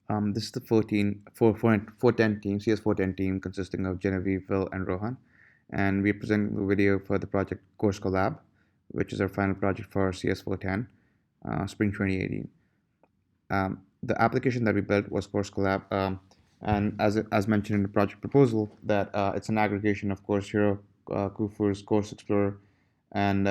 This is the 410 team, cs410 team consisting of Genevieve, Will, and Rohan. And we're presenting the video for the project Course Collab, which is our final project for cs410, spring 2018. The application that we built was Course Collab, and as mentioned in the project proposal, that it's an aggregation of Course Hero, Kufers, Course Explorer, and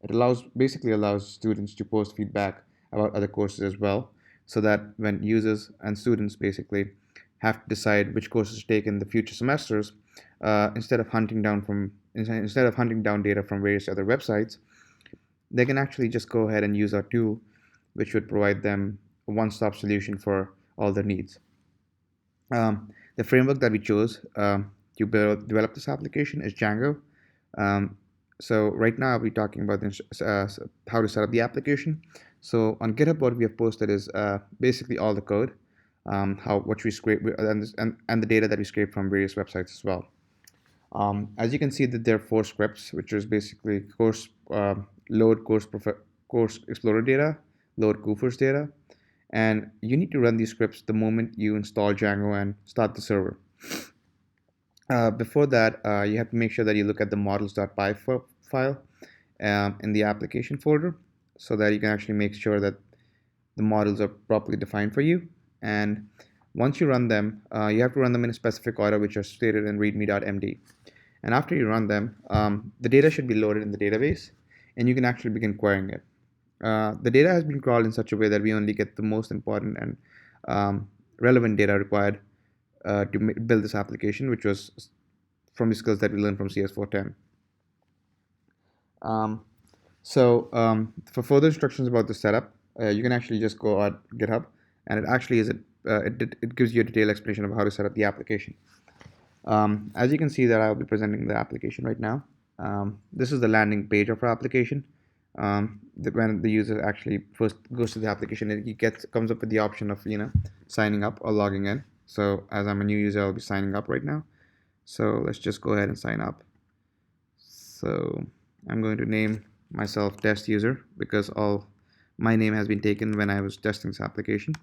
it basically allows students to post feedback about other courses as well, so that when users and students basically have to decide which courses to take in the future semesters, instead of hunting down data from various other websites, they can actually just go ahead and use our tool, which would provide them a one-stop solution for all their needs. The framework that we chose to develop this application is Django. So right now I'll be talking about how to set up the application. So on GitHub, what we have posted is basically all the code, what we scrape, and the data that we scrape from various websites as well. As you can see, that there are 4 scripts, which is basically load course explorer data, load Kufers data, and you need to run these scripts the moment you install Django and start the server. Before that, you have to make sure that you look at the models.py file in the application folder, so that you can actually make sure that the models are properly defined for you. And once you run them, you have to run them in a specific order, which are stated in readme.md. And after you run them, the data should be loaded in the database, and you can actually begin querying it. The data has been crawled in such a way that we only get the most important and relevant data required to build this application, which was from the skills that we learned from cs410. For further instructions about the setup, you can actually just go on GitHub, and it actually it gives you a detailed explanation of how to set up the application. As you can see, that I'll be presenting the application right now. This is the landing page of our application. When the user actually first goes to the application, he comes up with the option of signing up or logging in. So as I'm a new user, I'll be signing up right now. So let's just go ahead and sign up. So I'm going to name myself test user, because all my name has been taken when I was testing this application.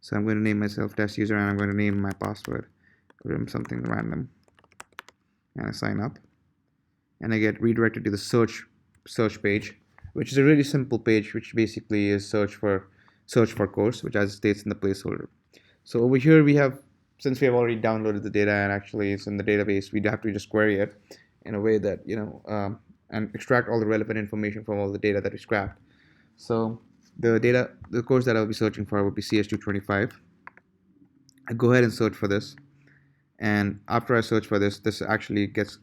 So I'm going to name myself test user, and I'm going to name my password something random, and I sign up, and I get redirected to the search page, which is a really simple page, which basically is search for course, which as it states in the placeholder. So over here we have, since we have already downloaded the data and actually it's in the database, we have to just query it in a way that and extract all the relevant information from all the data that we scrapped. So the course that I'll be searching for would be cs225. I go ahead and search for this, and after I search for this actually gets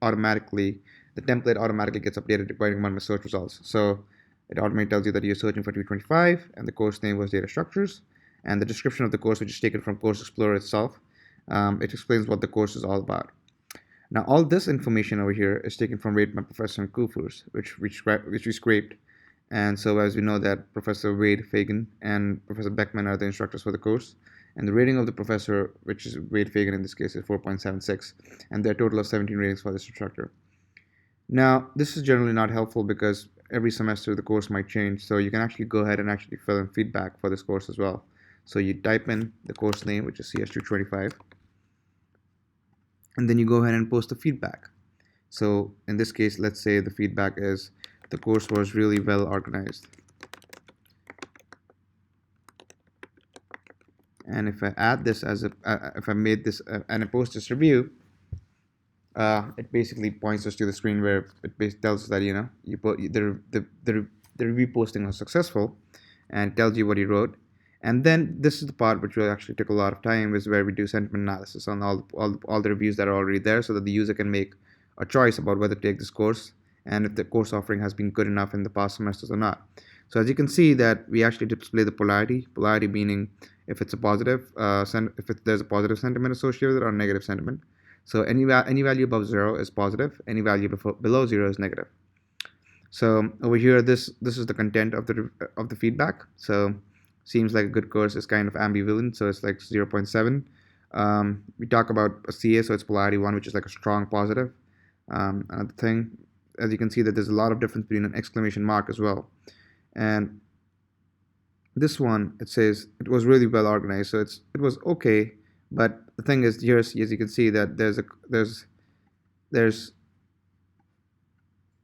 the template automatically gets updated depending on my search results. So it automatically tells you that you're searching for 225, and the course name was data structures, and the description of the course, which is taken from Course Explorer itself. It explains what the course is all about. Now all this information over here is taken from Rate My Professor and Kufers, which we scraped. And so as we know that Professor Wade Fagan and Professor Beckman are the instructors for the course, and the rating of the professor, which is Wade Fagan in this case, is 4.76, and there are a total of 17 ratings for this instructor. Now this is generally not helpful because every semester the course might change, so you can actually go ahead and actually fill in feedback for this course as well. So you type in the course name, which is CS225, and then you go ahead and post the feedback. So in this case, let's say the feedback is the course was really well organized. And if I add this if I made this and I post this review, it basically points us to the screen where it tells us that the review posting was successful, and tells you what you wrote. And then this is the part which will actually take a lot of time, is where we do sentiment analysis on all the reviews that are already there, so that the user can make a choice about whether to take this course and if the course offering has been good enough in the past semesters or not. So as you can see that we actually display the polarity meaning if it's a positive, there's a positive sentiment associated with it or negative sentiment. So any value above 0 is positive, any value below 0 is negative. So over here, this is the content of the feedback. So seems like a good course is kind of ambivalent, so it's like 0.7. We talk about a CA, so it's polarity 1, which is like a strong positive. Another thing, as you can see, that there's a lot of difference between an exclamation mark as well. And This one, it says it was really well organized, so it was okay. But the thing is, here as you can see that there's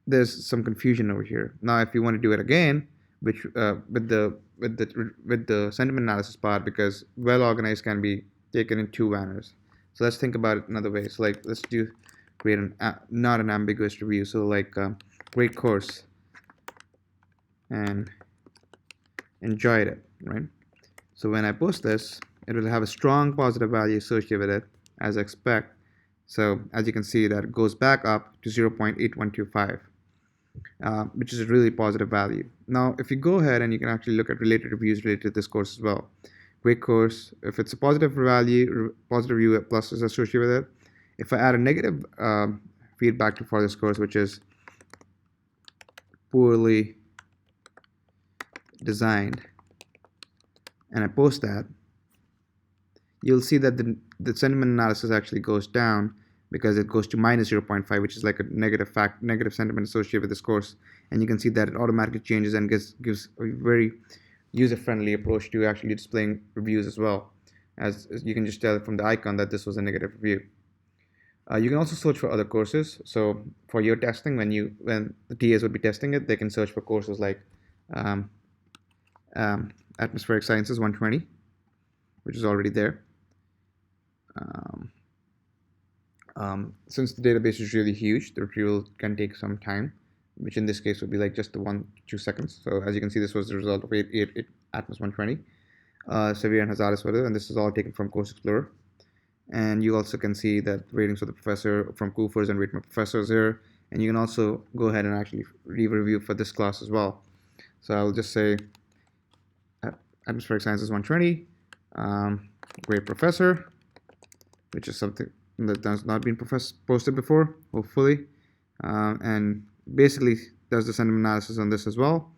there's some confusion over here. Now, if you want to do it again, which with the sentiment analysis part, because well organized can be taken in two manners. So let's think about it another way. So like let's do create an not an ambiguous review. So like great course and enjoyed it, right? So when I post this, it will have a strong positive value associated with it, as I expect. So as you can see, that it goes back up to 0.8125. Which is a really positive value. Now, if you go ahead and you can actually look at related reviews related to this course as well. Great course. If it's a positive value, positive review plus is associated with it. If I add a negative feedback for this course, which is poorly designed, and I post that, you'll see that the sentiment analysis actually goes down because it goes to minus 0.5, which is like a negative sentiment associated with this course. And you can see that it automatically changes and gives a very user-friendly approach to actually displaying reviews as well. As you can just tell from the icon that this was a negative review. You can also search for other courses. So for your testing, when the TAs would be testing it, they can search for courses like Atmospheric Sciences 120, which is already there. Since the database is really huge, the retrieval can take some time, which in this case would be like just the 1-2 seconds. So as you can see, this was the result of Atmos 120, severe and hazardous weather, and this is all taken from Course Explorer. And you also can see that ratings for the professor from Koofers and rate my professors here. And you can also go ahead and actually leave a review for this class as well. So I'll just say Atmospheric Sciences 120, great professor, which is something that has not been posted before, hopefully, and basically does the sentiment analysis on this as well,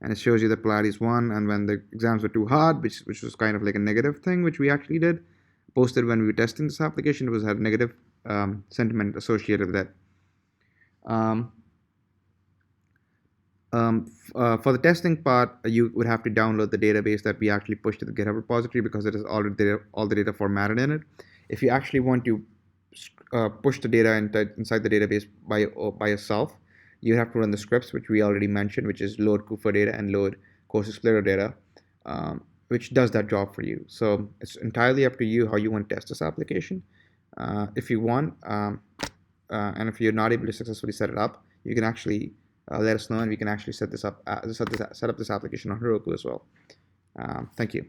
and it shows you the polarity is 1, and when the exams were too hard, which was kind of like a negative thing, which we actually did, posted when we were testing this application, it had negative sentiment associated with it. For the testing part, you would have to download the database that we actually pushed to the GitHub repository because it is already there, all the data formatted in it. If you actually want to push the data inside the database by yourself, you have to run the scripts, which we already mentioned, which is load Cooper data and load Course Explorer data, which does that job for you. So it's entirely up to you how you want to test this application. If you want, and if you're not able to successfully set it up, you can actually let us know, and we can actually set up this application on Heroku as well. Thank you.